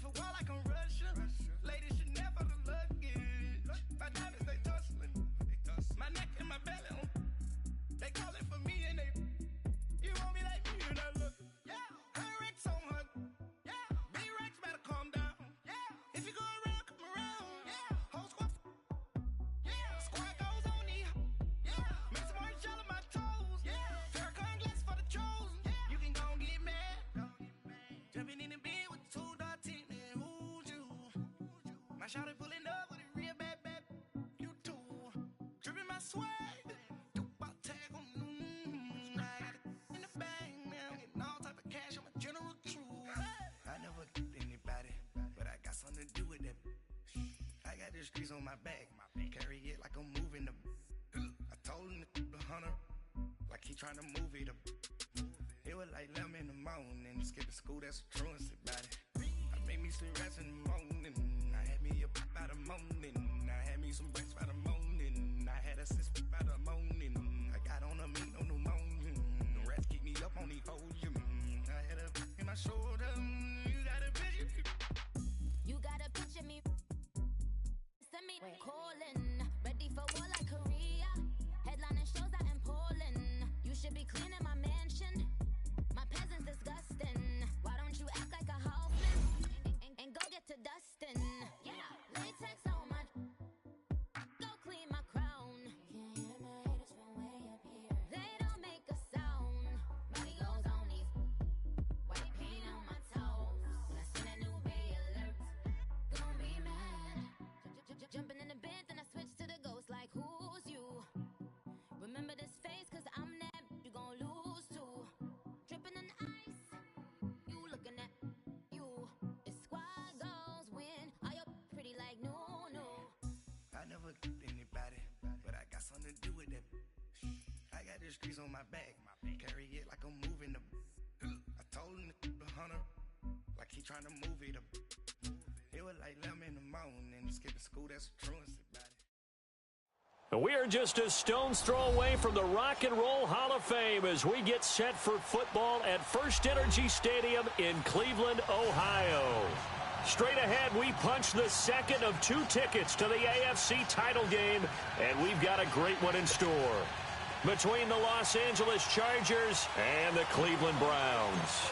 a war like I'm Russia. Ladies should never the luggage. My diamonds, they tussling. My neck and my belly on. They calling for me and they. You want me like me and I look. Yeah. Her Rex on her. Yeah. B-Rex better calm down. Yeah. If you go around, come around. Yeah. Whole squad. Yeah. Squad goes on me. Yeah. Make some orange gel on my toes. Yeah. Farrakhan glass for the chosen. Yeah. You can go and get mad. Jumping in the bed with the 2 dot team. Man, who's you? My shawty pulling up with a real bad. You too. Dripping my swag. I got it in the bag, man. I'm getting all type of cash. I'm a general true. I never did anybody, but I got something to do with that. I got the streets on my back. Carry it like I'm moving them. I told him to the hunter, like he trying to move it up. It was like 11 in the morning. Skip to school, that's the truancy about it. I made me some rest in the morning. I had me a pop by the morning. I had me some breaks by the morning. I had a sis by the morning. I got on a meat on the morning. The rats keep me up on the podium. I had a in my shoulder. You got a picture. You got a picture me. Send me calling. Ready for war like Korea. Headlining shows out in Poland. You should be cleaning my mansion. My peasants disgusting. Why don't you act like a houseman and go get to dustin'? Yeah, latex on my. Go clean my crown. Can't hear my haters from way up here. They don't make a sound. Body goes on these. White paint on my toes. When I send a new Bay alert, gon' be mad. Jumping in the bed, then I switch to the ghost like who's you? Remember this face, cause I'm that you gon' lose too. Dripping in ice, you looking at you. It's squad goals win. Are you pretty like no? I never did anybody, but I got something to do with that. I got the streets on my back. Carry it like I'm moving them. I told him to the hunter, like he trying to move it up. It was like 11 in the morning. Skip to school, that's the truancy about it. We are just a stone's throw away from the Rock and Roll Hall of Fame as we get set for football at First Energy Stadium in Cleveland, Ohio. Straight ahead, we punch the second of 2 tickets to the AFC title game, and we've got a great one in store between the Los Angeles Chargers and the Cleveland Browns.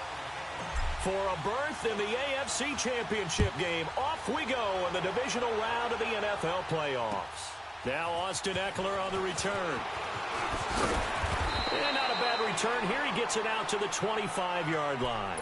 For a berth in the AFC Championship game, off we go in the divisional round of the NFL playoffs. Now Austin Eckler on the return. And not a bad return here. He gets it out to the 25-yard line.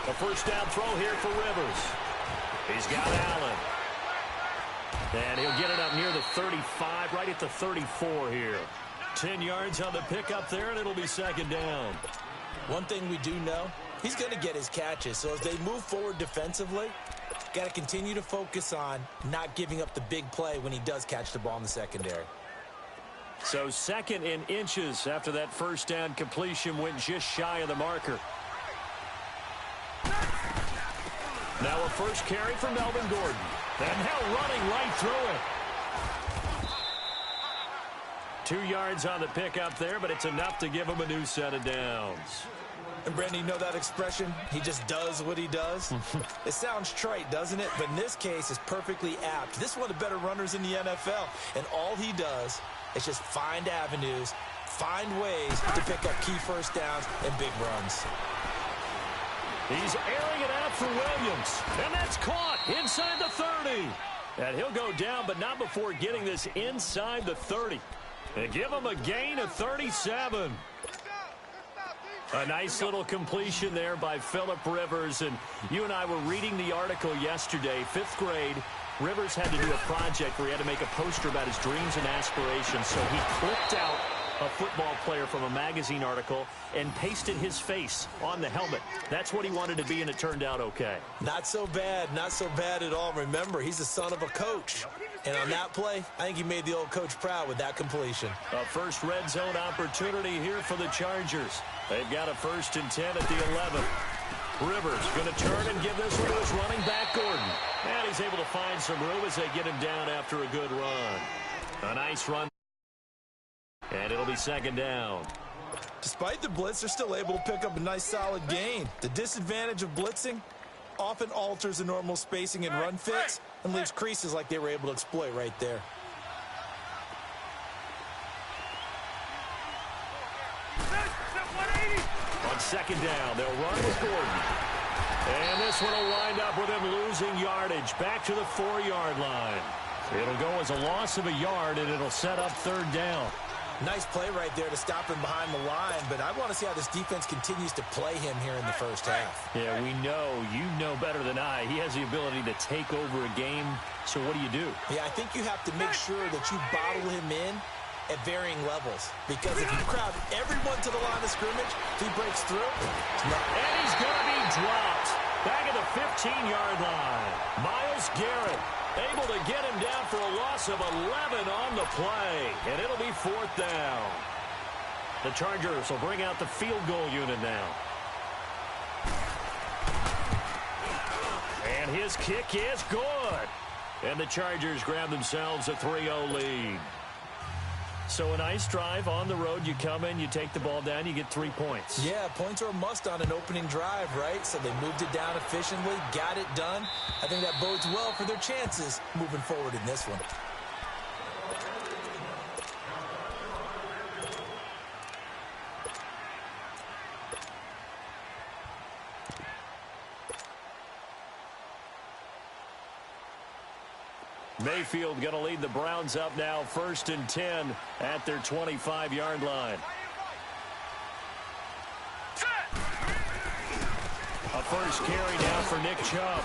A first down throw here for Rivers. He's got Allen. And he'll get it up near the 35, right at the 34 here. 10 yards on the pickup there, and it'll be second down. One thing we do know, he's going to get his catches. So as they move forward defensively, got to continue to focus on not giving up the big play when he does catch the ball in the secondary. So second in inches after that first down completion went just shy of the marker. Now a first carry for Melvin Gordon. And now running right through it. 2 yards on the pickup there, but it's enough to give him a new set of downs. And, Brandon, you know that expression? He just does what he does? It sounds trite, doesn't it? But in this case, it's perfectly apt. This is one of the better runners in the NFL. And all he does is just find avenues, find ways to pick up key first downs and big runs. He's airing it out for Williams. And that's caught inside the 30. And he'll go down, but not before getting this inside the 30. And give him a gain of 37. A nice little completion there by Phillip Rivers. And you and I were reading the article yesterday, 5th grade. Rivers had to do a project where he had to make a poster about his dreams and aspirations. So he clipped out a football player from a magazine article and pasted his face on the helmet. That's what he wanted to be, and it turned out okay. Not so bad. Not so bad at all. Remember, he's the son of a coach. And on that play, I think he made the old coach proud with that completion. A first red zone opportunity here for the Chargers. They've got a 1st and 10 at the 11. Rivers going to turn and give this one to his running back, Gordon. And he's able to find some room as they get him down after a good run. A nice run. And it'll be 2nd down. Despite the blitz, they're still able to pick up a nice solid gain. The disadvantage of blitzing often alters the normal spacing and run fits and leaves creases like they were able to exploit right there. On 2nd down, they'll run with Gordon. And this one will wind up with him losing yardage back to the 4-yard line. It'll go as a loss of a yard, and it'll set up 3rd down. Nice play right there to stop him behind the line, but I want to see how this defense continues to play him here in the first half. Yeah, we know. You know better than I. He has the ability to take over a game. So what do? Yeah, I think you have to make sure that you bottle him in at varying levels. Because if you crowd everyone to the line of scrimmage, if he breaks through, it's not. And he's going to be dropped back at the 15-yard line. Myles Garrett able to get him down for a loss of 11 on the play. And it'll be 4th down. The Chargers will bring out the field goal unit now. And his kick is good. And the Chargers grab themselves a 3-0 lead. So a nice drive on the road. You come in, you take the ball down, you get 3 points. Yeah, points are a must on an opening drive, right? So they moved it down efficiently, got it done. I think that bodes well for their chances moving forward in this one. Mayfield going to lead the Browns up now, 1st and 10 at their 25-yard line. A first carry now for Nick Chubb.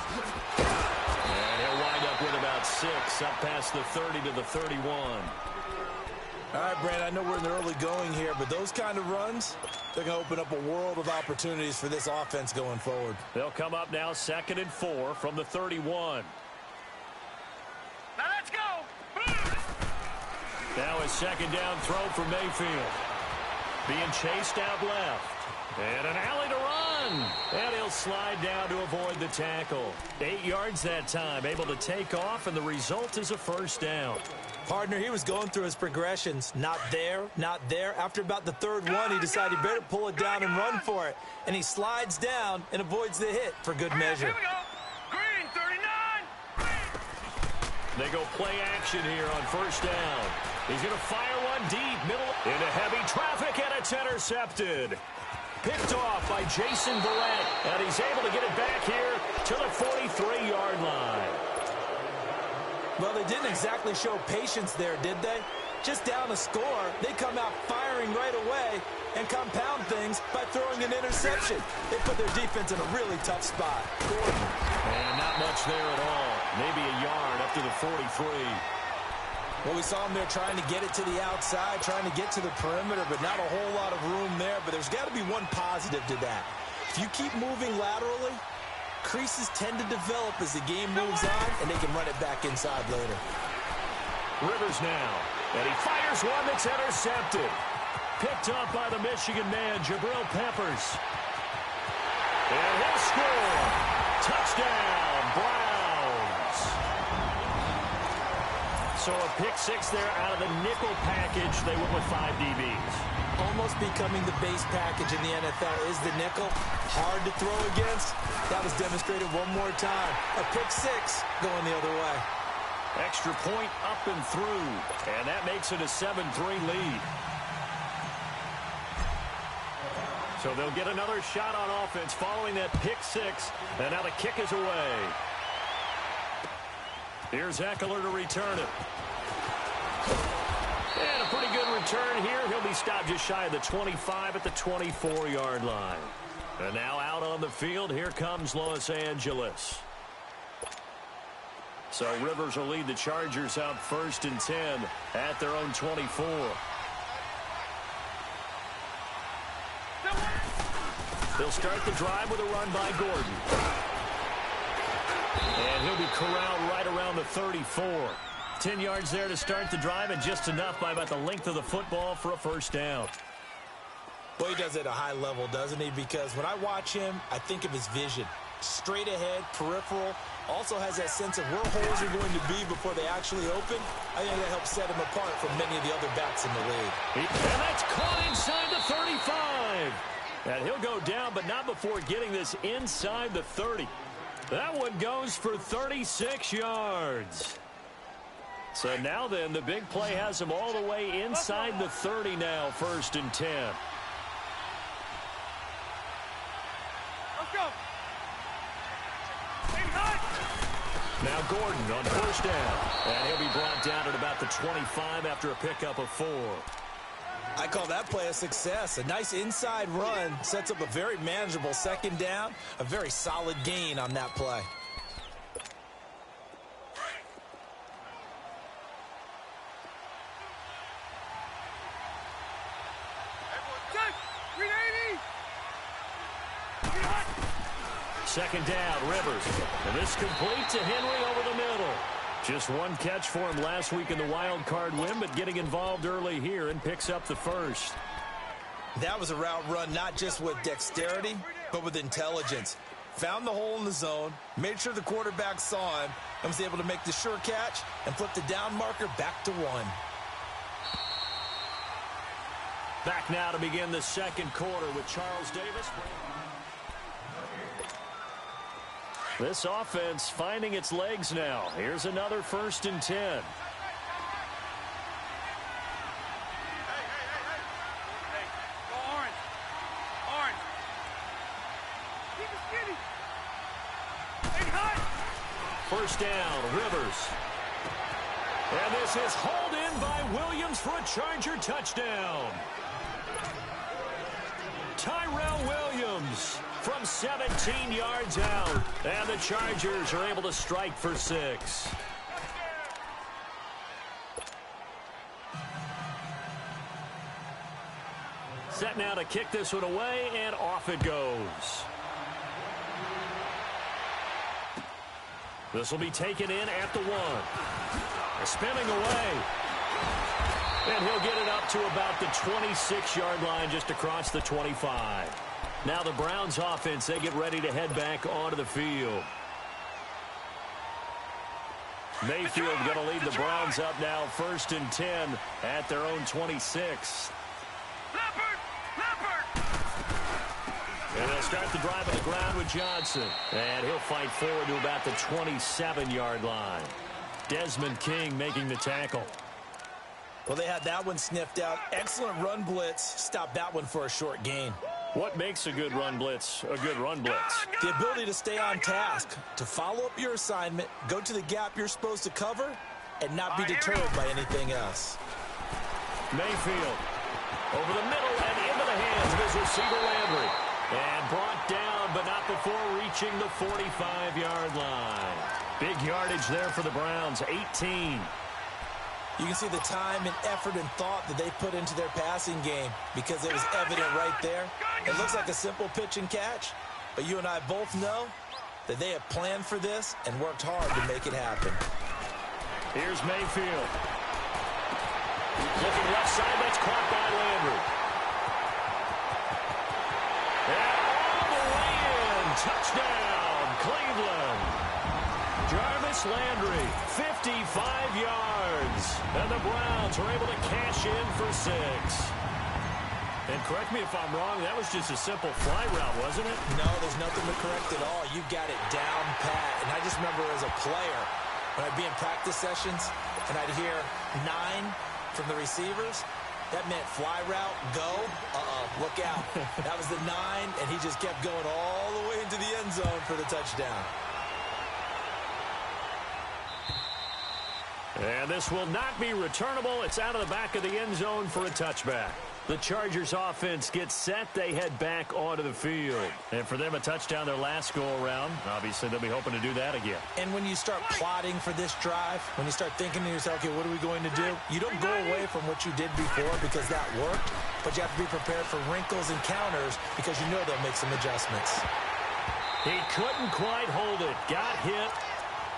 And he'll wind up with about 6, up past the 30 to the 31. All right, Brand, I know we're in the early going here, but those kind of runs, they're going to open up a world of opportunities for this offense going forward. They'll come up now 2nd and 4 from the 31. Now let's go. Now a 2nd down throw for Mayfield. Being chased out left. And an alley to run. And he'll slide down to avoid the tackle. 8 yards that time. Able to take off, and the result is a 1st down. Partner, he was going through his progressions. Not there, not there. After about the 3rd one, he decided he better pull it down and run for it. And he slides down and avoids the hit for good measure. Here we go. Green, 39. They go play action here on 1st down. He's going to fire one deep, middle, into heavy traffic, and it's intercepted. Picked off by Jason Verrett, and he's able to get it back here to the 43-yard line. Well, they didn't exactly show patience there, did they? Just down a score, they come out firing right away and compound things by throwing an interception. They put their defense in a really tough spot. And not much there at all. Maybe a yard up to the 43. Well, we saw him there trying to get it to the outside, trying to get to the perimeter, but not a whole lot of room there. But there's got to be one positive to that. If you keep moving laterally, creases tend to develop as the game moves on, and they can run it back inside later. Rivers now, and he fires one that's intercepted. Picked up by the Michigan man, Jabril Peppers. And he'll score. Touchdown, Browns. So a pick 6 there out of the nickel package. They went with 5 DBs. Almost becoming the base package in the NFL is the nickel. Hard to throw against. That was demonstrated one more time. A pick 6 going the other way. Extra point up and through. And that makes it a 7-3 lead. So they'll get another shot on offense following that pick 6. And now the kick is away. Here's Eckler to return it. And a pretty good return here. He'll be stopped just shy of the 25 at the 24-yard line. And now out on the field, here comes Los Angeles. So Rivers will lead the Chargers out 1st and 10 at their own 24. They'll start the drive with a run by Gordon. And he'll be corralled right around the 34. 10 yards there to start the drive, and just enough by about the length of the football for a first down. Well, he does it at a high level, doesn't he? Because when I watch him, I think of his vision. Straight ahead, peripheral, also has that sense of where holes are going to be before they actually open. I think that helps set him apart from many of the other backs in the league. And that's caught inside the 35. And he'll go down, but not before getting this inside the 30. That one goes for 36 yards. So now then, the big play has him all the way inside the 30 now, 1st and 10. Let's go. Now Gordon on 1st down. And he'll be brought down at about the 25 after a pickup of 4. I call that play a success. A nice inside run sets up a very manageable 2nd down. A very solid gain on that play. Second down, Rivers. And this complete to Henry over the middle. Just one catch for him last week in the wild card win, but getting involved early here and picks up the 1st. That was a route run not just with dexterity, but with intelligence. Found the hole in the zone, made sure the quarterback saw him, and was able to make the sure catch and flip the down marker back to 1. Back now to begin the 2nd quarter with Charles Davis. This offense finding its legs now. Here's another 1st and 10. Hey, go orange. Orange. Keep it skinny. Hey, hot. 1st down, Rivers. And this is hauled in by Williams for a Charger touchdown. Tyrell Williams from 17 yards out. And the Chargers are able to strike for 6. Set now to kick this one away, and off it goes. This will be taken in at the 1. Spinning away. And he'll get it up to about the 26-yard line, just across the 25. Now the Browns offense, they get ready to head back onto the field. Mayfield going to lead the Browns up now, 1st and 10 at their own 26. And they'll start the drive on the ground with Johnson. And he'll fight forward to about the 27-yard line. Desmond King making the tackle. Well, they had that one sniffed out. Excellent run blitz. Stopped that one for a short gain. What makes a good run blitz a good run blitz? The ability to stay on task, to follow up your assignment, go to the gap you're supposed to cover, and not be deterred by anything else. Mayfield over the middle and into the hands of his receiver Landry. And brought down, but not before reaching the 45-yard line. Big yardage there for the Browns, 18. You can see the time and effort and thought that they put into their passing game because it was evident right there. It looks like a simple pitch and catch, but you and I both know that they have planned for this and worked hard to make it happen. Here's Mayfield. Looking left side, that's caught by Landry. And all the way in, touchdown, Cleveland. Jarvis Landry, 55 yards. And the Browns are able to cash in for 6. And correct me if I'm wrong, that was just a simple fly route, wasn't it? No, there's nothing to correct at all. You got it down pat. And I just remember as a player, when I'd be in practice sessions and I'd hear 9 from the receivers, that meant fly route, go, look out. That was the 9, and he just kept going all the way into the end zone for the touchdown. And this will not be returnable. It's out of the back of the end zone for a touchback. The Chargers offense gets set. They head back onto the field. And for them, a touchdown their last go-around. Obviously, they'll be hoping to do that again. And when you start plotting for this drive, when you start thinking to yourself, okay, what are we going to do? You don't go away from what you did before because that worked, but you have to be prepared for wrinkles and counters because you know they'll make some adjustments. He couldn't quite hold it. Got hit.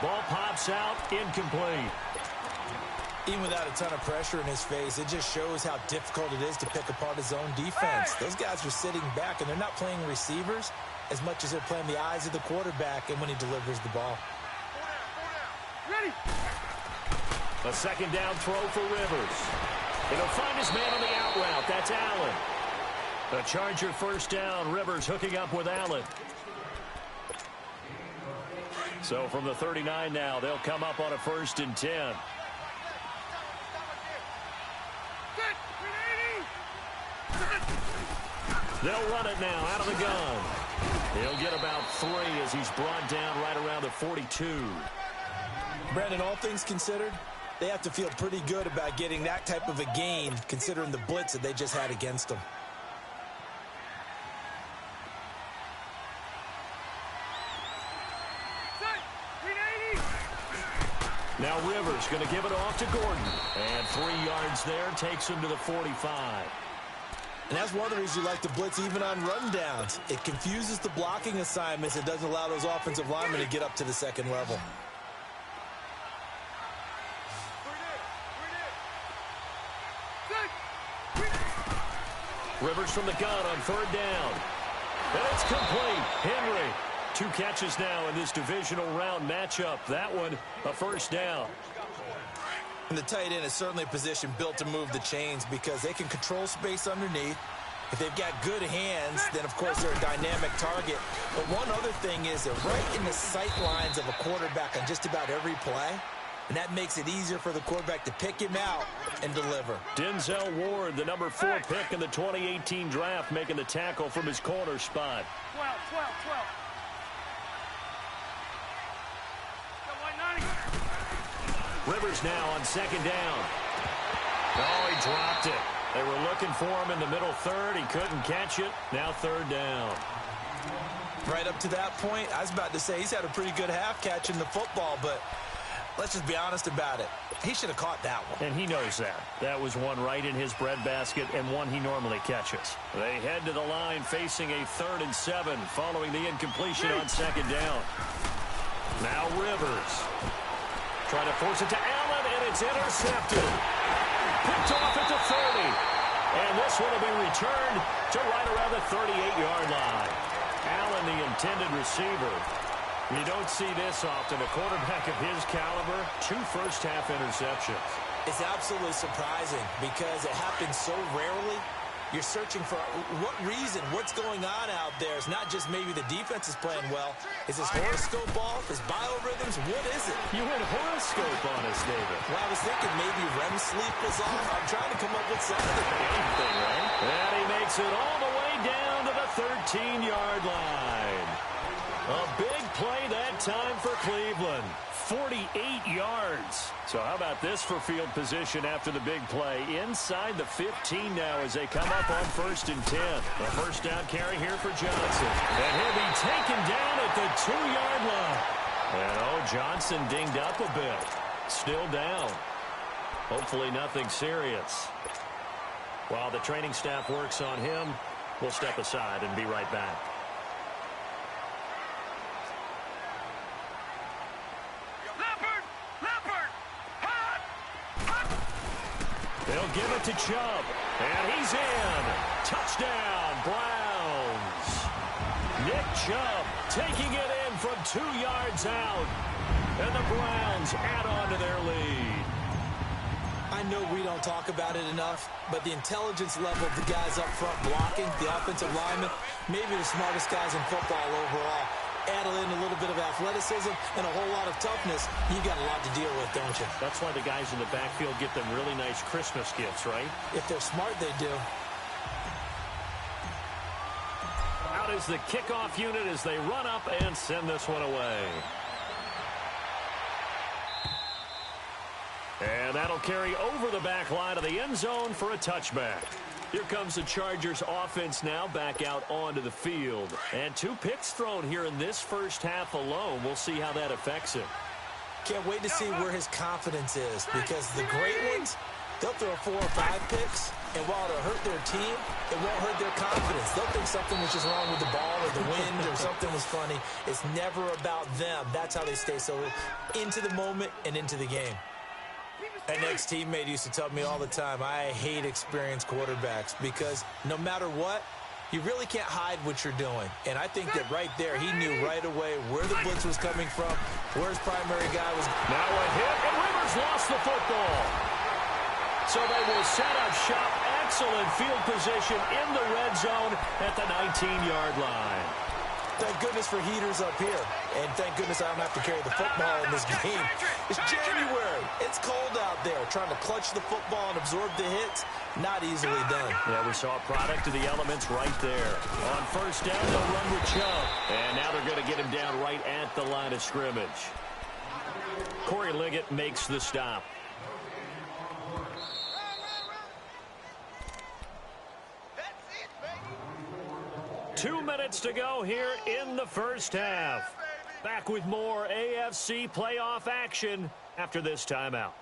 Ball pops out. Incomplete. Even without a ton of pressure in his face, it just shows how difficult it is to pick apart his own defense. Those guys are sitting back, and they're not playing receivers as much as they're playing the eyes of the quarterback and when he delivers the ball. Ready. A second down throw for Rivers. And he'll find his man on the out route. That's Allen. The Charger first down. Rivers hooking up with Allen. So from the 39 now, they'll come up on a 1st and 10. They'll run it now out of the gun. He'll get about 3 as he's brought down right around the 42. Brandon, all things considered, they have to feel pretty good about getting that type of a gain considering the blitz that they just had against them. Now Rivers going to give it off to Gordon. And 3 yards there takes him to the 45. And that's one of the reasons you like to blitz even on rundowns. It confuses the blocking assignments. It doesn't allow those offensive linemen to get up to the second level. Rivers from the gun on 3rd down. And it's complete. Henry. 2 catches now in this divisional round matchup. That one, a 1st down. And the tight end is certainly a position built to move the chains because they can control space underneath. If they've got good hands, then, of course, they're a dynamic target. But one other thing is they're right in the sight lines of a quarterback on just about every play. And that makes it easier for the quarterback to pick him out and deliver. Denzel Ward, the number 4 pick in the 2018 draft, making the tackle from his corner spot. 12. Rivers now on 2nd down. Oh, he dropped it. They were looking for him in the middle 3rd. He couldn't catch it. Now 3rd down. Right up to that point, I was about to say he's had a pretty good half catching the football, but let's just be honest about it. He should have caught that one. And he knows that. That was one right in his breadbasket and one he normally catches. They head to the line facing a 3rd and 7 following the incompletion on 2nd down. Now Rivers. Trying to force it to Allen, and it's intercepted. Picked off at the 30. And this one will be returned to right around the 38-yard line. Allen, the intended receiver. You don't see this often. A quarterback of his caliber, 2 first-half interceptions. It's absolutely surprising because it happens so rarely. You're searching for what reason, what's going on out there. It's not just maybe the defense is playing well. Is his horoscope off? His biorhythms? What is it? You went horoscope on us, David. Well, I was thinking maybe REM sleep was off. I'm trying to come up with something. Anything, right? And he makes it all the way down to the 13-yard line. A big play that time for Cleveland. 48 yards. So how about this for field position after the big play? Inside the 15 now as they come up on 1st and 10. The 1st down carry here for Johnson. And he'll be taken down at the 2-yard line. And, Johnson dinged up a bit. Still down. Hopefully nothing serious. While the training staff works on him, we'll step aside and be right back. They'll give it to Chubb, and he's in. Touchdown, Browns. Nick Chubb taking it in from 2 yards out, and the Browns add on to their lead. I know we don't talk about it enough, but the intelligence level of the guys up front blocking, the offensive linemen, maybe the smartest guys in football overall. Add in a little bit of athleticism and a whole lot of toughness, you got a lot to deal with, don't you? That's why the guys in the backfield get them really nice Christmas gifts, right? If they're smart, they do. Out is the kickoff unit as they run up and send this one away. And And that'll carry over the back line of the end zone for a touchback. Here comes the Chargers offense now back out onto the field. And 2 picks thrown here in this first half alone. We'll see how that affects him. Can't wait to see where his confidence is, because the great ones, they'll throw 4 or 5 picks, and while it'll hurt their team, it won't hurt their confidence. They'll think something was just wrong with the ball or the wind or something was funny. It's never about them. That's how they stay so into the moment and into the game. An ex-teammate used to tell me all the time, I hate experienced quarterbacks, because no matter what, you really can't hide what you're doing. And I think that right there, he knew right away where the blitz was coming from, where his primary guy was. Now a hit, and Rivers lost the football. So they will set up shop. Excellent field position in the red zone at the 19-yard line. Thank goodness for heaters up here. And thank goodness I don't have to carry the football in this game. It's January. It's cold out there. Trying to clutch the football and absorb the hits, not easily done. Yeah, we saw a product of the elements right there. On first down, they'll run with Chubb. And now they're going to get him down right at the line of scrimmage. Corey Liggett makes the stop. That's it, baby. 2 minutes to go here in the first half. Back with more AFC playoff action after this timeout.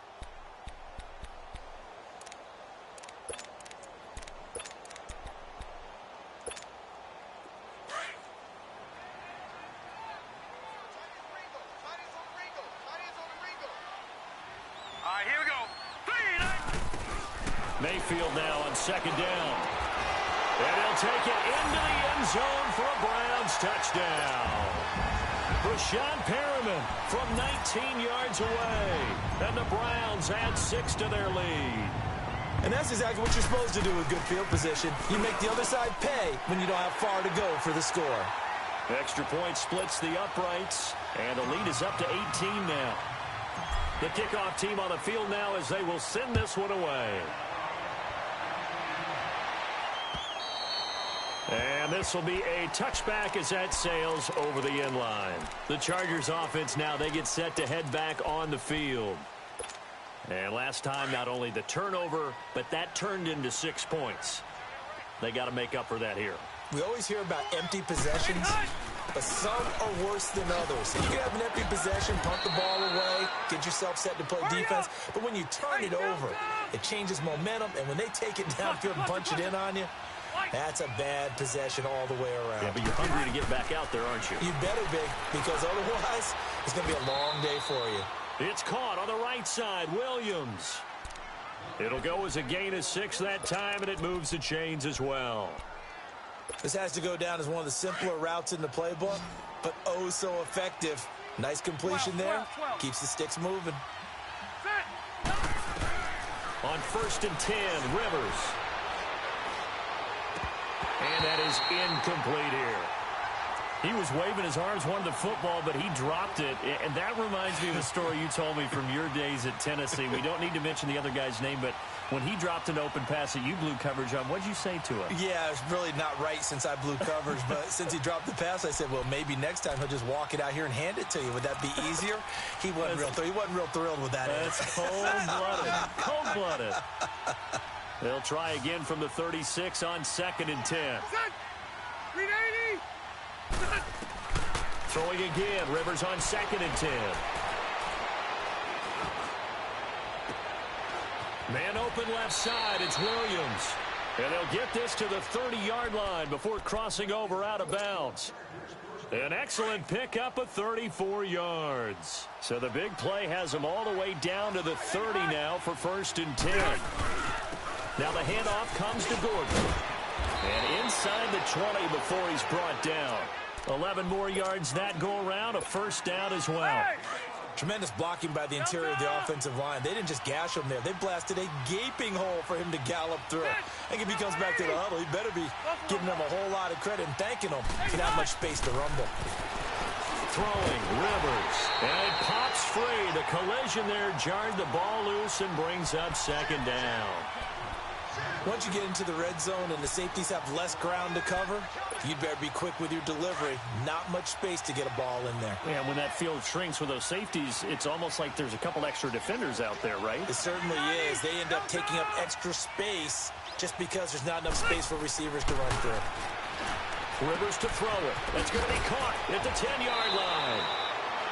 All right, here we go. Mayfield now on second down. And he'll take it into the end zone for a Browns touchdown. Rashawn Perriman from 19 yards away. And the Browns add 6 to their lead. And that's exactly what you're supposed to do with good field position. You make the other side pay when you don't have far to go for the score. Extra point splits the uprights. And the lead is up to 18 now. The kickoff team on the field now as they will send this one away. And this will be a touchback as that sails over the end line. The Chargers offense now, they get set to head back on the field. And last time, not only the turnover, but that turned into 6 points. They got to make up for that here. We always hear about empty possessions, but some are worse than others. You can have an empty possession, punt the ball away, get yourself set to play defense, but when you turn it over, it changes momentum, and when they take it downfield and punch it in on you, that's a bad possession all the way around. Yeah, but you're hungry to get back out there, aren't you? You better be, because otherwise, it's going to be a long day for you. It's caught on the right side, Williams. It'll go as a gain of 6 that time, and it moves the chains as well. This has to go down as one of the simpler routes in the playbook, but oh so effective. Nice completion there. Keeps the sticks moving. On 1st and 10, Rivers. And that is incomplete here. He was waving his arms, wanted the football, but he dropped it. And that reminds me of a story you told me from your days at Tennessee. We don't need to mention the other guy's name, but when he dropped an open pass that you blew coverage on, what did you say to him? Yeah, it's really not right since I blew coverage, but since he dropped the pass, I said, well, maybe next time he'll just walk it out here and hand it to you. Would that be easier? He wasn't real thrilled with that. That's cold-blooded. Cold-blooded. They'll try again from the 36 on 2nd and 10. Throwing again, Rivers on 2nd and 10. Man open left side, it's Williams. And they'll get this to the 30-yard line before crossing over out of bounds. An excellent pickup of 34 yards. So the big play has them all the way down to the 30 now for 1st and 10. Now the handoff comes to Gordon. And inside the 20 before he's brought down. 11 more yards that go around, a 1st down as well. Tremendous blocking by the interior of the offensive line. They didn't just gash him there. They blasted a gaping hole for him to gallop through. I think if he comes back to the huddle, he better be giving them a whole lot of credit and thanking them for that much space to rumble. Throwing, Rivers. And it pops free. The collision there jarred the ball loose and brings up 2nd down. Once you get into the red zone and the safeties have less ground to cover, you'd better be quick with your delivery. Not much space to get a ball in there. Yeah, when that field shrinks with those safeties, it's almost like there's a couple extra defenders out there, right? It certainly is. They end up taking up extra space just because there's not enough space for receivers to run through. Rivers to throw it. That's going to be caught at the 10-yard line.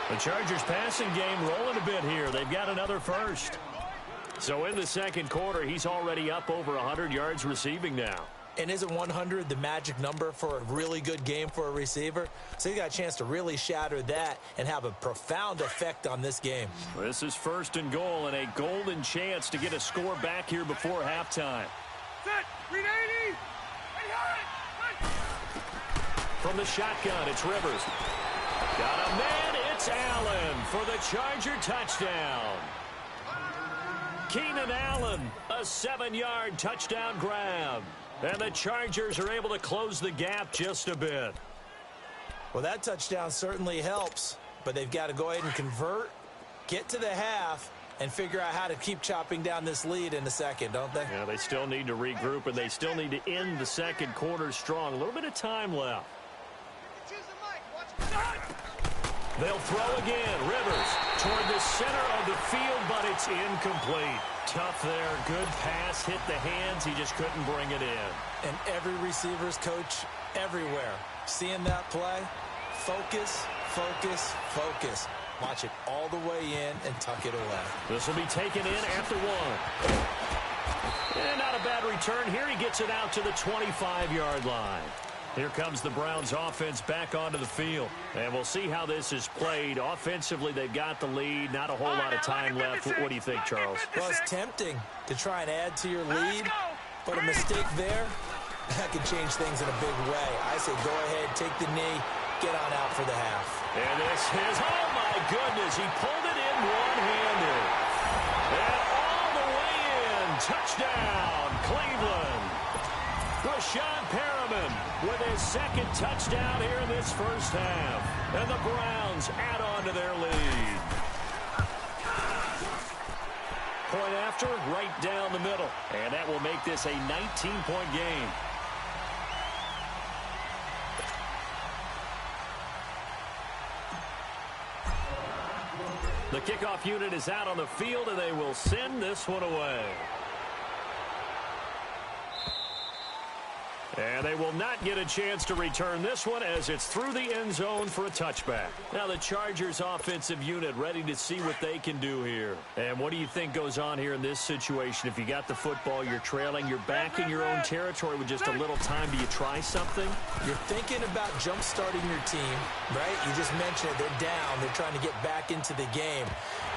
The Chargers passing game rolling a bit here. They've got another first. So in the second quarter, he's already up over 100 yards receiving now. And isn't 100 the magic number for a really good game for a receiver? So he's got a chance to really shatter that and have a profound effect on this game. This is first and goal and a golden chance to get a score back here before halftime. Set, read 80. From the shotgun, it's Rivers. Got a man, it's Allen for the Charger touchdown. Keenan Allen, a 7-yard touchdown grab. And the Chargers are able to close the gap just a bit. Well, that touchdown certainly helps, but they've got to go ahead and convert, get to the half, and figure out how to keep chopping down this lead in the second, don't they? Yeah, they still need to regroup, and they still need to end the second quarter strong. A little bit of time left. They'll throw again. Rivers toward the center of the field, but it's incomplete. Tough there. Good pass. Hit the hands. He just couldn't bring it in. And every receiver's coach everywhere. Seeing that play, focus, focus, focus. Watch it all the way in and tuck it away. This will be taken in after one. And not a bad return here. He gets it out to the 25-yard line. Here comes the Browns offense back onto the field. And we'll see how this is played. Offensively, they've got the lead. Not a whole lot of time left. What do you think, Charles? Well, it's tempting to try and add to your lead, but a mistake there, that could change things in a big way. I say go ahead, take the knee, get on out for the half. And this is, oh my goodness, he pulled it in one-handed. And all the way in, touchdown, Cleveland. Rashad Perriman with his second touchdown here in this first half. And the Browns add on to their lead. Point after, right down the middle. And that will make this a 19-point game. The kickoff unit is out on the field, and they will send this one away. And they will not get a chance to return this one as it's through the end zone for a touchback. Now the Chargers offensive unit ready to see what they can do here. And what do you think goes on here in this situation? If you got the football, you're trailing, you're back in your own territory with just a little time. Do you try something? You're thinking about jump-starting your team, right? You just mentioned it. They're down. They're trying to get back into the game.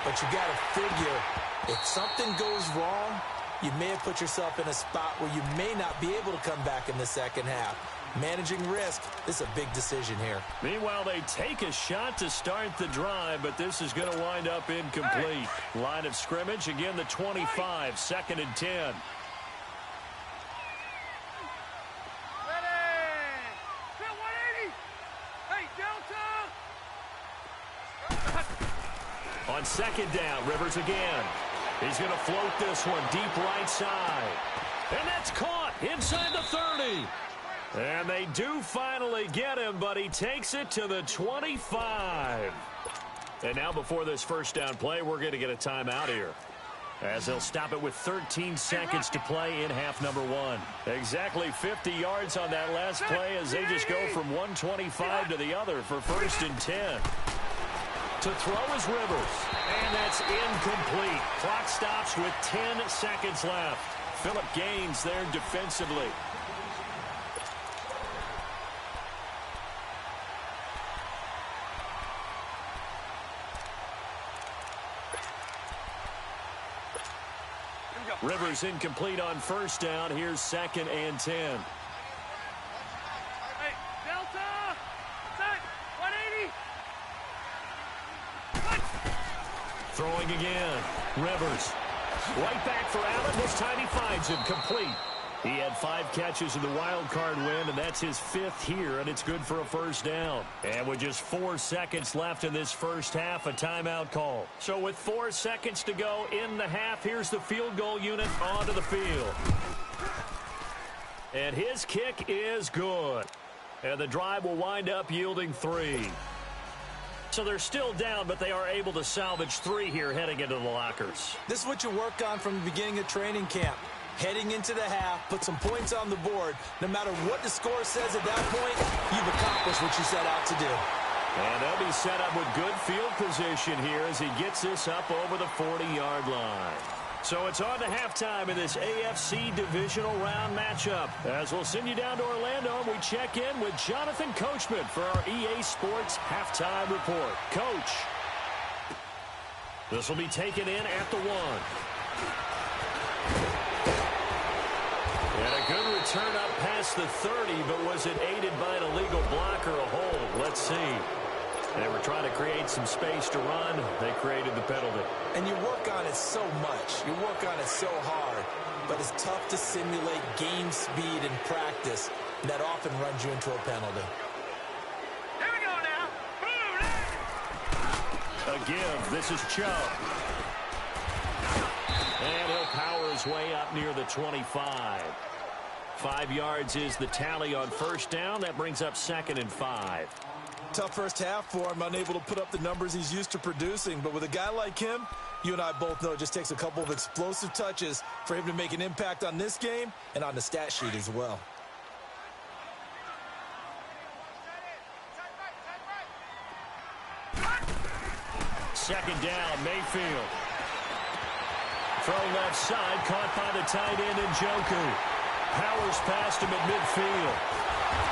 But you got to figure if something goes wrong, you may have put yourself in a spot where you may not be able to come back in the second half. Managing risk, this is a big decision here. Meanwhile, they take a shot to start the drive, but this is going to wind up incomplete. Line of scrimmage, again the 25, 2nd and 10. On second down, Rivers again. He's going to float this one deep right side. And that's caught inside the 30. And they do finally get him, but he takes it to the 25. And now before this first down play, we're going to get a timeout here, as they'll stop it with 13 seconds to play in half number one. Exactly 50 yards on that last play as they just go from 125 to the other for 1st and 10. To throw is Rivers, and that's incomplete. Clock stops with 10 seconds left. Phillip Gaines there defensively. Rivers incomplete on first down. Here's 2nd and 10. Hey, Delta! Set! 180! Throwing again. Rivers. Right back for Allen. This time he finds him complete. He had 5 catches in the wild card win, and that's his 5th here, and it's good for a first down. And with just 4 seconds left in this first half, a timeout call. So with 4 seconds to go in the half, here's the field goal unit onto the field. And his kick is good. And the drive will wind up yielding 3. So they're still down, but they are able to salvage 3 here heading into the lockers. This is what you work on from the beginning of training camp. Heading into the half, put some points on the board. No matter what the score says at that point, you've accomplished what you set out to do. And they'll be set up with good field position here as he gets this up over the 40-yard line. So it's on to halftime in this AFC divisional round matchup. As we'll send you down to Orlando, we check in with Jonathan Coachman for our EA Sports Halftime Report. Coach, this will be taken in at the 1. And a good return up past the 30, but was it aided by an illegal block or a hold? Let's see. They were trying to create some space to run. They created the penalty. And you work on it so much. You work on it so hard. But it's tough to simulate game speed in practice. And that often runs you into a penalty. Here we go now. A give. This is Chubb. And he'll power his way up near the 25. 5 yards is the tally on first down. That brings up 2nd and 5. Tough first half for him, unable to put up the numbers he's used to producing. But with a guy like him, you and I both know it just takes a couple of explosive touches for him to make an impact on this game and on the stat sheet as well. Second down, Mayfield. Throw left side, caught by the tight end Njoku. Powers past him at midfield.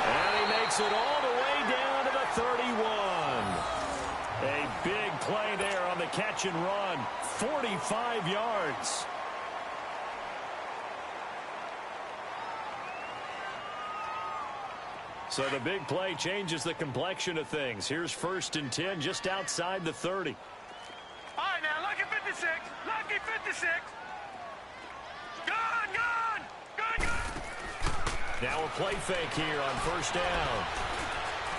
And he makes it all the way down to the 31. A big play there on the catch and run. 45 yards. So the big play changes the complexion of things. Here's 1st and 10 just outside the 30. All right, now, lucky 56. Lucky 56. Gone, gone. Gone, gone. Now a play fake here on first down.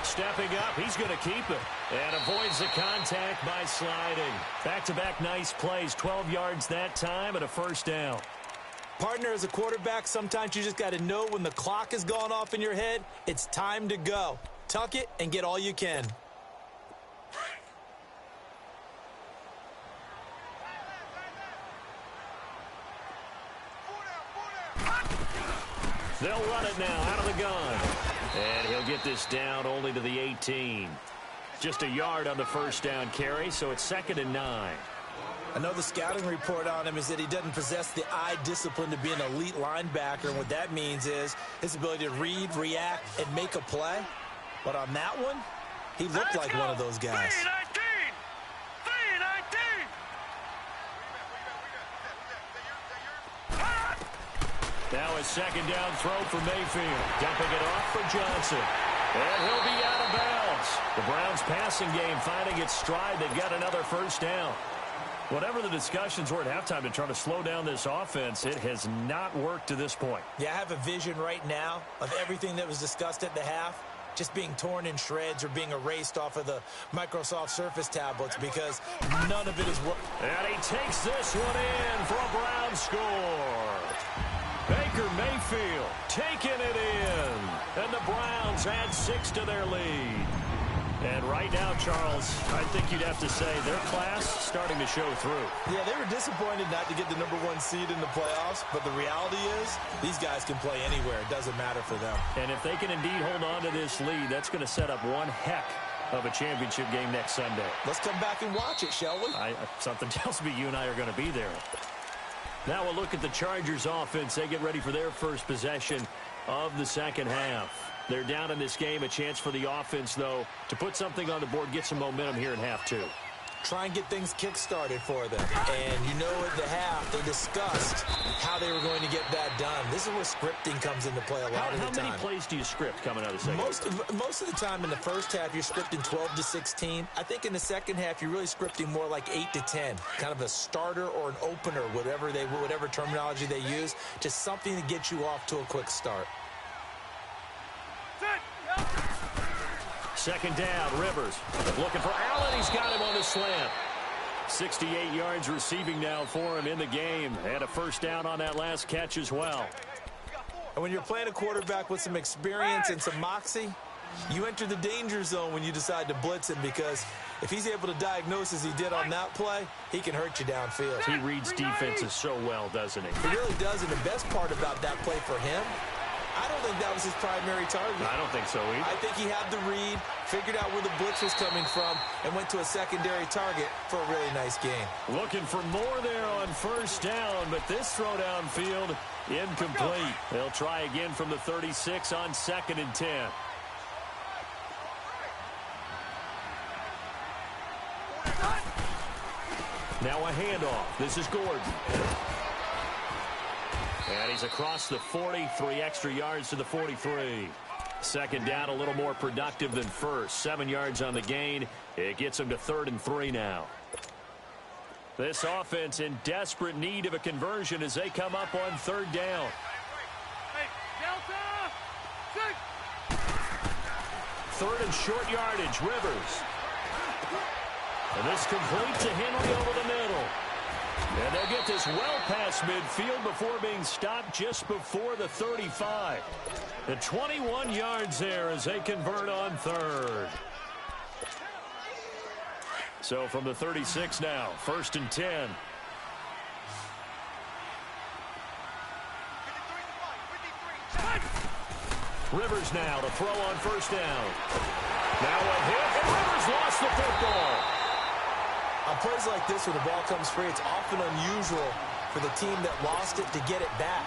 Stepping up, he's going to keep it. And avoids the contact by sliding. Back-to-back nice plays, 12 yards that time and a first down. Partner, as a quarterback, sometimes you just got to know when the clock has gone off in your head, it's time to go. Tuck it and get all you can. They'll run it now out of the gun. And he'll get this down only to the 18. Just a yard on the first down carry, so it's 2nd and 9. I know the scouting report on him is that he doesn't possess the eye discipline to be an elite linebacker, and what that means is his ability to read, react, and make a play. But on that one, he looked like one of those guys. 3-19. Now a second down throw for Mayfield. Dumping it off for Johnson. And he'll be out of bounds. The Browns passing game finding its stride. They've got another first down. Whatever the discussions were at halftime to try to slow down this offense, it has not worked to this point. Yeah, I have a vision right now of everything that was discussed at the half just being torn in shreds or being erased off of the Microsoft Surface tablets because none of it is working. And he takes this one in for a Brown score. Baker Mayfield taking it in. And the Browns add 6 to their lead. And right now, Charles, I think you'd have to say their class starting to show through. Yeah, they were disappointed not to get the #1 seed in the playoffs, but the reality is these guys can play anywhere. It doesn't matter for them. And if they can indeed hold on to this lead, that's going to set up one heck of a championship game next Sunday. Let's come back and watch it, shall we? Something tells me you and I are going to be there. Now we'll look at the Chargers offense. They get ready for their first possession of the second half. They're down in this game. A chance for the offense, though, to put something on the board, get some momentum here in half 2. try and get things kick-started for them. And you know at the half, they discussed how they were going to get that done. This is where scripting comes into play a lot of the time. How many plays do you script coming out of the second half? Most of the time in the first half, you're scripting 12 to 16. I think in the second half, you're really scripting more like 8 to 10. Kind of a starter or an opener, whatever terminology they use. Just something to get you off to a quick start. Second down, Rivers. Looking for Allen. He's got him on the slant. 68 yards receiving now for him in the game. Had a first down on that last catch as well. And when you're playing a quarterback with some experience and some moxie, you enter the danger zone when you decide to blitz him, because if he's able to diagnose as he did on that play, he can hurt you downfield. He reads defenses so well, doesn't he? He really does, and the best part about that play for him, I don't think that was his primary target. I don't think so either. I think he had the read, figured out where the blitz was coming from, and went to a secondary target for a really nice gain. Looking for more there on first down, but this throw downfield incomplete. They'll try again from the 36 on 2nd and 10. Now a handoff. This is Gordon. And he's across the 40, 3 extra yards to the 43. Second down, a little more productive than first. 7 yards on the gain. It gets him to 3rd and 3 now. This offense in desperate need of a conversion as they come up on 3rd down. Hey, Delta! 3rd and short yardage, Rivers. And this complete to Henry over the middle. And they'll get this well past midfield before being stopped just before the 35. The 21 yards there as they convert on 3rd. So from the 36 now, 1st and 10. Rivers now to throw on 1st down. Now a hit, and Rivers lost the football. On plays like this where the ball comes free, it's often unusual for the team that lost it to get it back,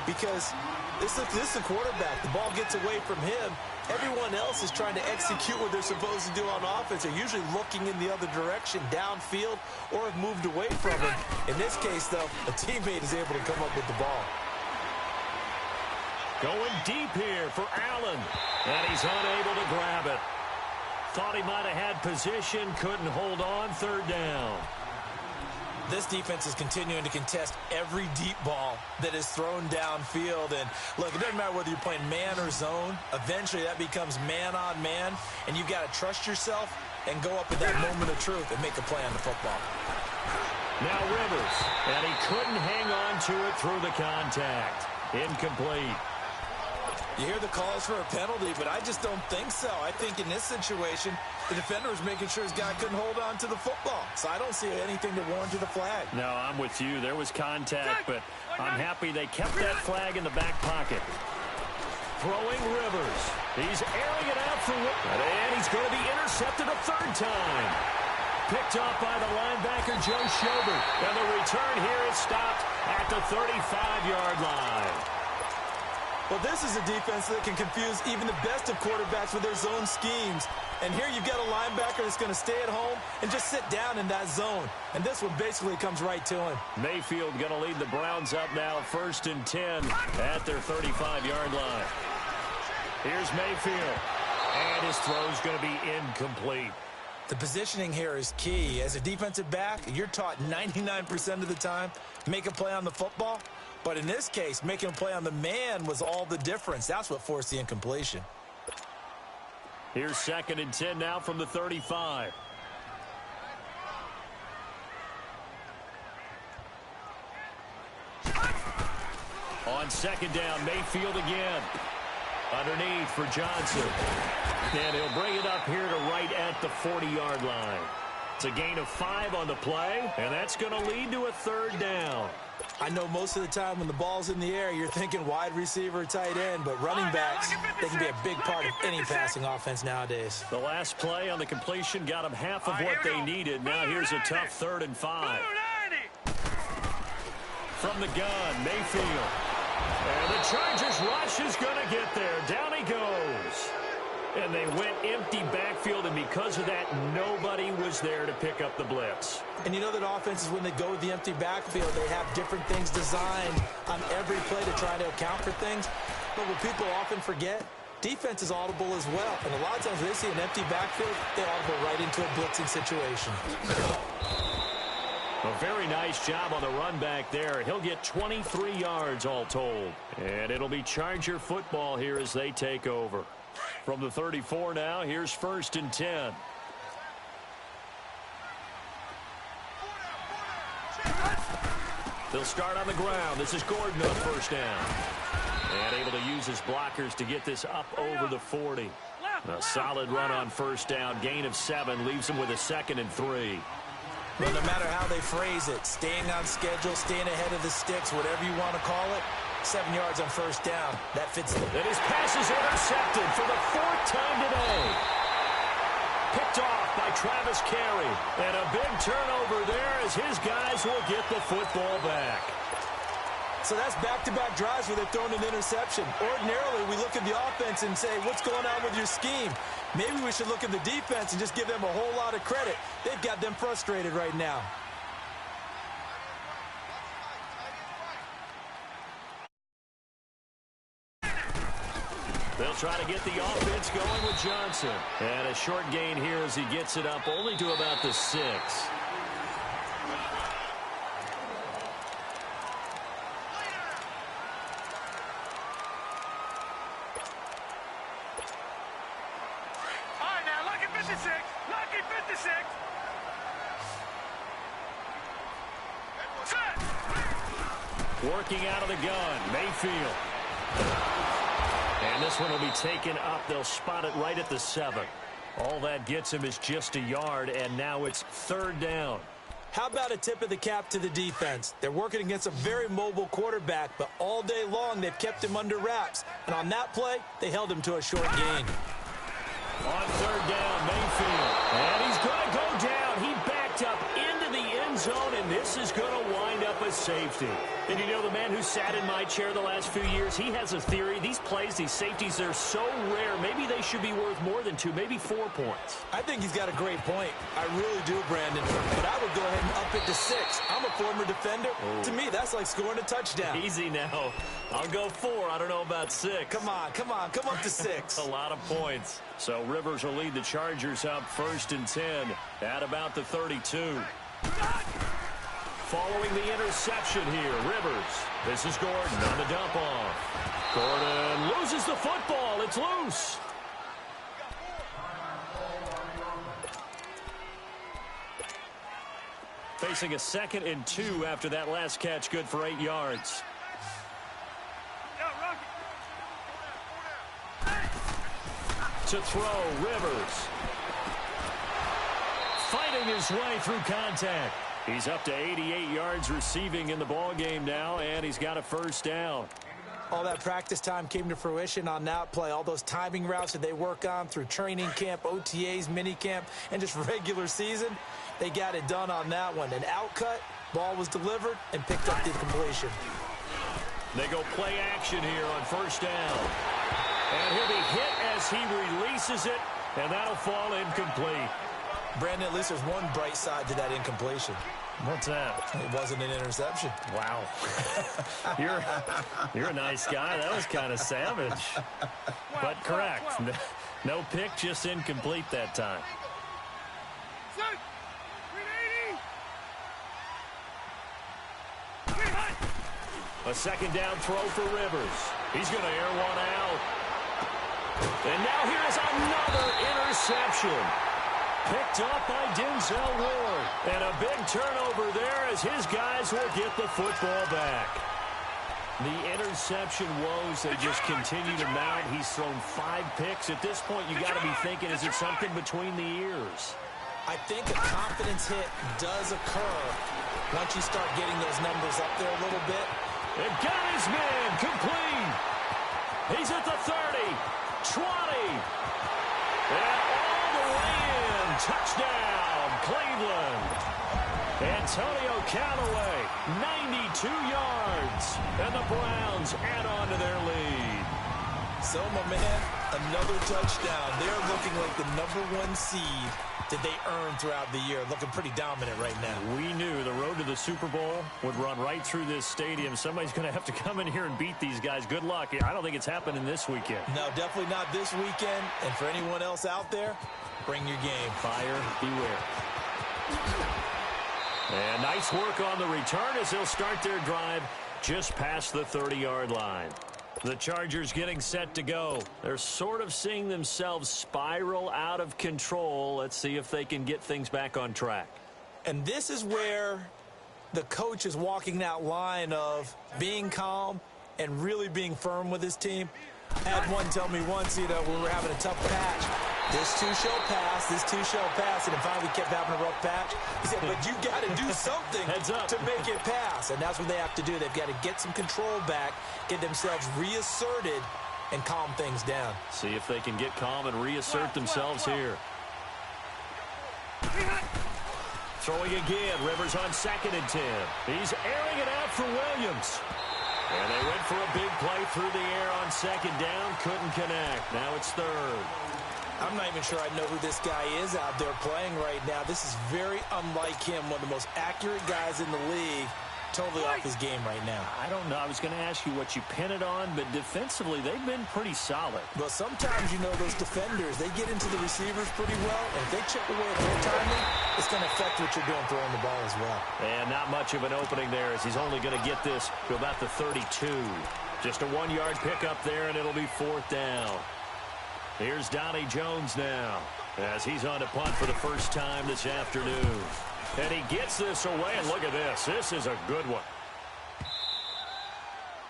because this is the quarterback. The ball gets away from him. Everyone else is trying to execute what they're supposed to do on offense. They're usually looking in the other direction, downfield, or have moved away from him. In this case, though, a teammate is able to come up with the ball. Going deep here for Allen, and he's unable to grab it. Thought he might have had position, couldn't hold on. 3rd down. This defense is continuing to contest every deep ball that is thrown downfield. And look, it doesn't matter whether you're playing man or zone. Eventually that becomes man on man, and you've got to trust yourself and go up at that moment of truth and make a play on the football. Now Rivers, and he couldn't hang on to it through the contact. Incomplete. You hear the calls for a penalty, but I just don't think so. I think in this situation, the defender was making sure his guy couldn't hold on to the football. So I don't see anything to warrant the flag. No, I'm with you. There was contact, but I'm happy they kept that flag in the back pocket. Throwing Rivers. He's airing it out for Whitman, and he's going to be intercepted a 3rd time. Picked off by the linebacker, Joe Schobert. And the return here is stopped at the 35-yard line. Well, this is a defense that can confuse even the best of quarterbacks with their zone schemes. And here you've got a linebacker that's going to stay at home and just sit down in that zone. And this one basically comes right to him. Mayfield going to lead the Browns up now, 1st and 10 at their 35-yard line. Here's Mayfield. And his throw's going to be incomplete. The positioning here is key. As a defensive back, you're taught 99% of the time, make a play on the football. But in this case, making a play on the man was all the difference. That's what forced the incompletion. Here's 2nd and 10 now from the 35. On 2nd down, Mayfield again. Underneath for Johnson. And he'll bring it up here to right at the 40-yard line. It's a gain of 5 on the play, and that's going to lead to a 3rd down. I know most of the time when the ball's in the air, you're thinking wide receiver, tight end, but running backs, they can be a big part of any passing offense nowadays. The last play on the completion got them half of what they needed. Now here's a tough 3rd and 5. From the gun, Mayfield. And the Chargers rush is going to get there. Down he goes. And they went empty backfield, and because of that, nobody was there to pick up the blitz. And you know that offenses, when they go with the empty backfield, they have different things designed on every play to try to account for things. But what people often forget, defense is audible as well. And a lot of times when they see an empty backfield, they audible right into a blitzing situation. A very nice job on the run back there. He'll get 23 yards all told. And it'll be Charger football here as they take over. From the 34 now, here's 1st and 10. They'll start on the ground. This is Gordon on 1st down. And able to use his blockers to get this up over the 40. A solid run on 1st down. Gain of 7 leaves him with a 2nd and 3. Well, no matter how they phrase it, staying on schedule, staying ahead of the sticks, whatever you want to call it, 7 yards on 1st down. That fits it. And his pass is intercepted for the 4th time today. Picked off by Travis Carey. And a big turnover there as his guys will get the football back. So that's back-to-back drives where they've thrown an interception. Ordinarily, we look at the offense and say, what's going on with your scheme? Maybe we should look at the defense and just give them a whole lot of credit. They've got them frustrated right now. They'll try to get the offense going with Johnson. And a short gain here as he gets it up only to about the 6. Working out of the gun, Mayfield. And this one will be taken up. They'll spot it right at the 7. All that gets him is just a yard, and now it's 3rd down. How about a tip of the cap to the defense? They're working against a very mobile quarterback, but all day long they've kept him under wraps. And on that play, they held him to a short gain. On 3rd down, Mayfield. And he's going to go down. He backed up into the end zone, and this is going to wind up a safety. And you know, the man who sat in my chair the last few years, he has a theory. These plays, these safeties, they're so rare. Maybe they should be worth more than 2, maybe 4 points. I think he's got a great point. I really do, Brandon. But I would go ahead and up it to 6. I'm a former defender. Ooh. To me, that's like scoring a touchdown. Easy now. I'll go 4. I don't know about 6. Come on. Come up to 6. A lot of points. So Rivers will lead the Chargers up 1st and 10 at about the 32. Following the interception here, Rivers. This is Gordon on the dump off. Gordon loses the football. It's loose. Facing a 2nd and 2 after that last catch, good for 8 yards. To throw, Rivers. Fighting his way through contact. He's up to 88 yards receiving in the ballgame now, and he's got a 1st down. All that practice time came to fruition on that play. All those timing routes that they work on through training camp, OTAs, minicamp, and just regular season, they got it done on that one. An outcut, ball was delivered, and picked up the completion. They go play action here on 1st down. And he'll be hit as he releases it, and that'll fall incomplete. Brandon, at least there's one bright side to that incompletion. What's that? It wasn't an interception. Wow. You're a nice guy. That was kind of savage. But correct. No pick, just incomplete that time. A 2nd down throw for Rivers. He's going to air one out. And now here's another interception. Picked up by Denzel Ward. And a big turnover there as his guys will get the football back. The interception woes, they just continue to mount. He's thrown 5 picks. At this point, you got to be thinking, is it something between the ears? I think a confidence hit does occur once you start getting those numbers up there a little bit. And got his man complete. He's at the 30, 20, and all the way in. Touchdown, Cleveland. Antonio Callaway, 92 yards. And the Browns add on to their lead. So, my man, Another touchdown. They're looking like the #1 seed that they earned throughout the year. Looking pretty dominant right now. We knew the road to the Super Bowl would run right through this stadium. Somebody's going to have to come in here and beat these guys. Good luck. I don't think it's happening this weekend. No, definitely not this weekend. And for anyone else out there, bring your game. Fire beware. And nice work on the return as they'll start their drive just past the 30-yard line. The Chargers getting set to go. They're sort of seeing themselves spiral out of control. Let's see if they can get things back on track. And this is where the coach is walking that line of being calm and really being firm with his team. I had one tell me once, when we were having a tough patch, this too shall pass, this too shall pass, and then finally kept having a rough patch. He said, but you got to do something to make it pass, and that's what they have to do. They've got to get some control back, get themselves reasserted, and calm things down. See if they can get calm and reassert themselves here. Throwing again, Rivers on 2nd and 10. He's airing it out for Williams. And they went for a big play through the air on 2nd down. Couldn't connect. Now it's 3rd. I'm not even sure I know who this guy is out there playing right now. This is very unlike him, one of the most accurate guys in the league. Totally off his game right now. I don't know. I was going to ask you what you pin it on, but defensively, they've been pretty solid. Well, sometimes, those defenders, they get into the receivers pretty well, and if they chip away at their timing, it's going to affect what you're doing throwing the ball as well. And not much of an opening there as he's only going to get this to about the 32. Just a 1-yard pickup there, and it'll be 4th down. Here's Donnie Jones now as he's on to punt for the first time this afternoon. And he gets this away, and look at this. This is a good one.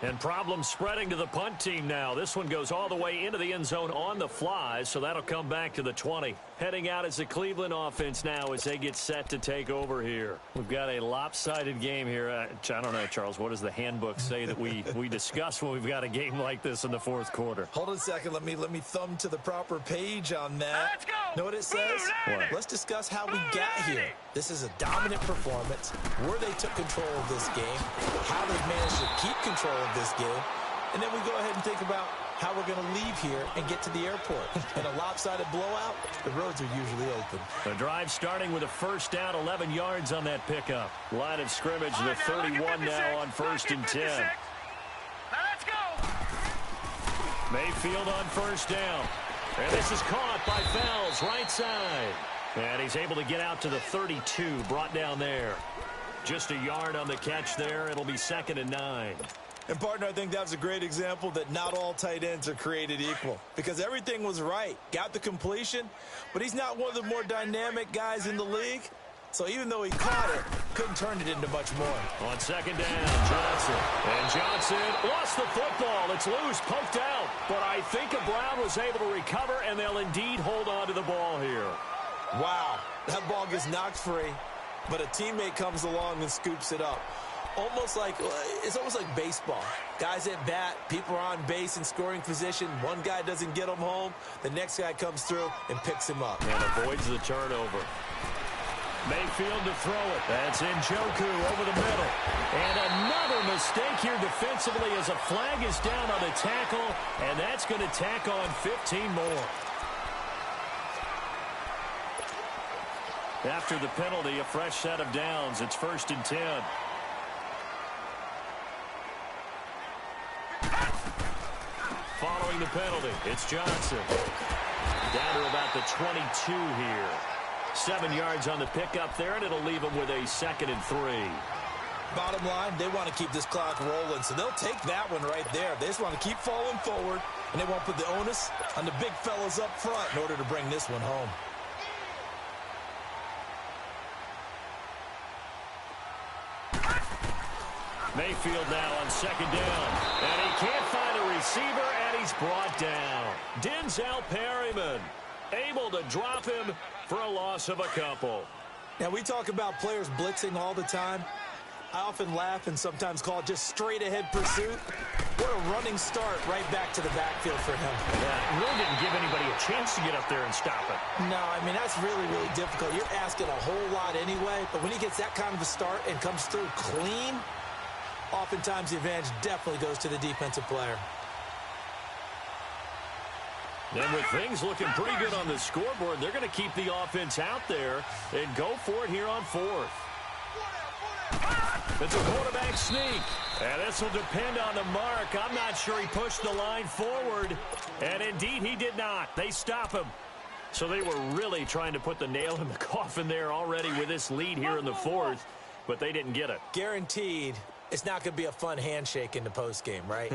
And problems spreading to the punt team now. This one goes all the way into the end zone on the fly, so that'll come back to the 20. Heading out as the Cleveland offense now as they get set to take over here. We've got a lopsided game here. I don't know, Charles, what does the handbook say that we discuss when we've got a game like this in the 4th quarter? Hold on a second. Let me thumb to the proper page on that. Let's go. Know what it says? What? Let's discuss how we got here. This is a dominant performance, where they took control of this game, how they've managed to keep control of this game, and then we go ahead and think about how we're going to leave here and get to the airport. In a lopsided blowout, the roads are usually open. The drive starting with a 1st down, 11 yards on that pickup. Line of scrimmage, the 31 now on 1st and 10. Now let's go. Mayfield on 1st down. And this is caught by Fells, right side. And he's able to get out to the 32, brought down there. Just a yard on the catch there. It'll be 2nd and 9. And, partner, I think that was a great example that not all tight ends are created equal, because everything was right. Got the completion, but he's not one of the more dynamic guys in the league. So even though he caught it, couldn't turn it into much more. On 2nd down, Johnson. And Johnson lost the football. It's loose, poked out. But I think Brown was able to recover, and they'll indeed hold on to the ball here. Wow, that ball gets knocked free, but a teammate comes along and scoops it up. It's almost like baseball. Guys at bat, people are on base in scoring position. One guy doesn't get him home. The next guy comes through and picks him up. And avoids the turnover. Mayfield to throw it. That's Njoku over the middle. And another mistake here defensively as a flag is down on the tackle, and that's going to tack on 15 more. After the penalty, a fresh set of downs. It's 1st and 10. Following the penalty, it's Johnson. Down to about the 22 here. 7 yards on the pickup there, and it'll leave them with a 2nd and 3. Bottom line, they want to keep this clock rolling, so they'll take that one right there. They just want to keep falling forward, and they won't put the onus on the big fellas up front in order to bring this one home. Mayfield now on 2nd down. And he can't find a receiver, and he's brought down. Denzel Perryman able to drop him for a loss of a couple. Now, we talk about players blitzing all the time. I often laugh and sometimes call it just straight-ahead pursuit. What a running start right back to the backfield for him. Yeah, really didn't give anybody a chance to get up there and stop it. No, I mean, that's really, really difficult. You're asking a whole lot anyway, but when he gets that kind of a start and comes through clean, oftentimes the advantage definitely goes to the defensive player. And with things looking pretty good on the scoreboard, they're going to keep the offense out there and go for it here on fourth. It's a quarterback sneak. And this will depend on the mark. I'm not sure he pushed the line forward. And indeed, he did not. They stop him. So they were really trying to put the nail in the coffin there already with this lead here in the fourth, but they didn't get it. Guaranteed, it's not going to be a fun handshake in the postgame, right?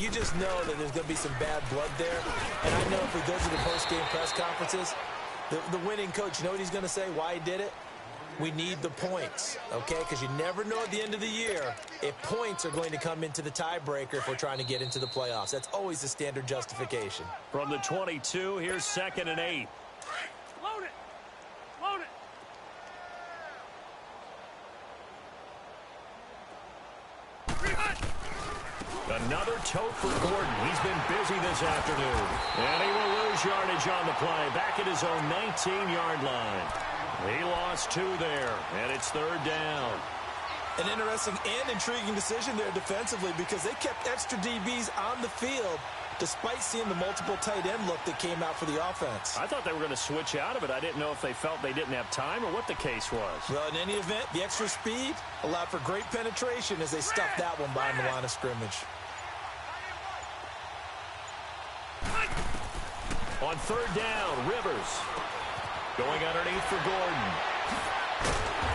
You just know that there's going to be some bad blood there. And I know if we go to the postgame press conferences, the winning coach, you know what he's going to say, why he did it? We need the points, okay? Because you never know at the end of the year if points are going to come into the tiebreaker if we're trying to get into the playoffs. That's always the standard justification. From the 22, here's 2nd and 8. Load it! Load it! Another tote for Gordon. He's been busy this afternoon. And he will lose yardage on the play. Back at his own 19-yard line. He lost 2 there, and it's 3rd down. An interesting and intriguing decision there defensively because they kept extra DBs on the field despite seeing the multiple tight end look that came out for the offense. I thought they were going to switch out of it. I didn't know if they felt they didn't have time or what the case was. Well, in any event, the extra speed allowed for great penetration as they stuffed that one behind the line of scrimmage. On 3rd down, Rivers going underneath for Gordon.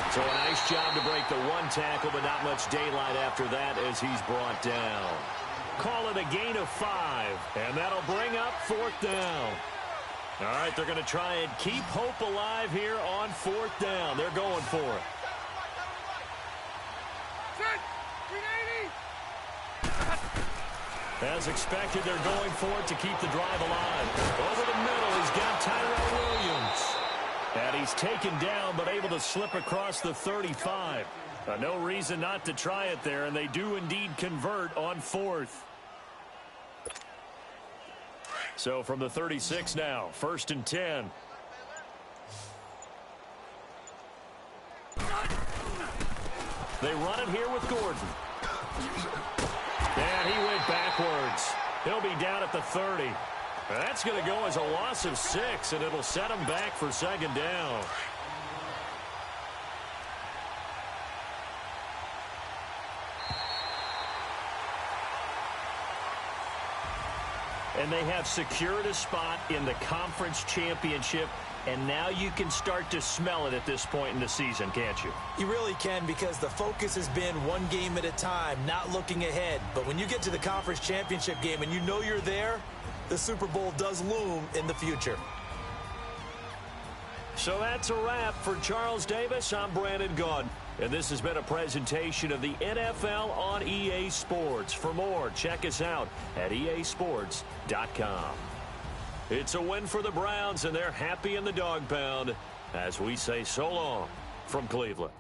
So a nice job to break the 1 tackle, but not much daylight after that as he's brought down. Call it a gain of 5, and that'll bring up 4th down. All right, they're going to try and keep hope alive here on 4th down. They're going for it. As expected, they're going for it to keep the drive alive. Over the middle, he's got Tyrell Williams. And he's taken down, but able to slip across the 35. No reason not to try it there, and they do indeed convert on 4th. So from the 36 now, 1st and 10. They run it here with Gordon. And he went backwards. He'll be down at the 30. That's going to go as a loss of 6, and it'll set him back for 2nd down. And they have secured a spot in the conference championship, and now you can start to smell it at this point in the season, can't you? You really can, because the focus has been one game at a time, not looking ahead. But when you get to the conference championship game and you know you're there, the Super Bowl does loom in the future. So that's a wrap for Charles Davis. I'm Brandon Gaudin, and this has been a presentation of the NFL on EA Sports. For more, check us out at easports.com. It's a win for the Browns, and they're happy in the dog pound as we say so long from Cleveland.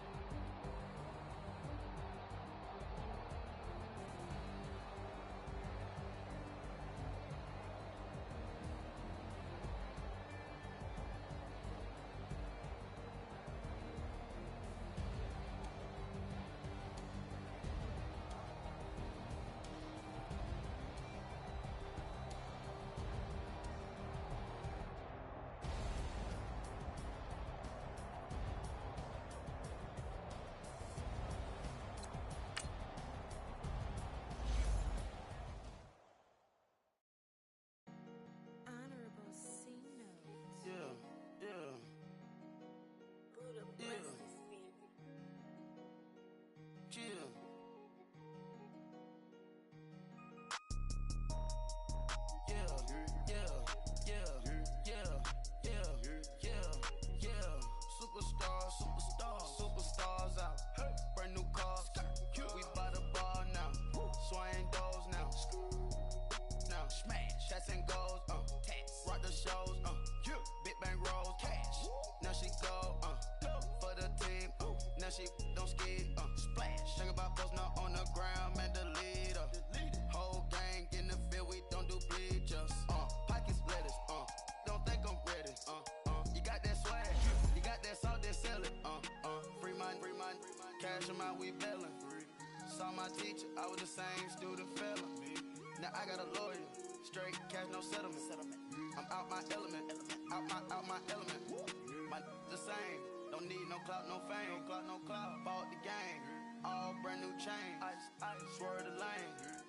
Superstars out. Brand new cars. We buy the ball now. Swing doors now. Now smash. Shots and goals. Rock the shows. Big bang rolls. Cash. Now she go. For the team. Now she don't ski. Splash. Think about post now on the ground. Man, the leader. Whole gang in the field. We don't do bleachers. Pockets lettuce. Don't think I'm ready. You got that swag. You got that salt that sell it. Free mind. Cash them out, we bellin'. Saw my teacher, I was the same student fella. Now I got a lawyer. Straight cash, no settlement. I'm out my element, out my element. My the same, don't need no clout, no fame, no clout, no clout. Bought the game, all brand new chain, ice, swerve the lane.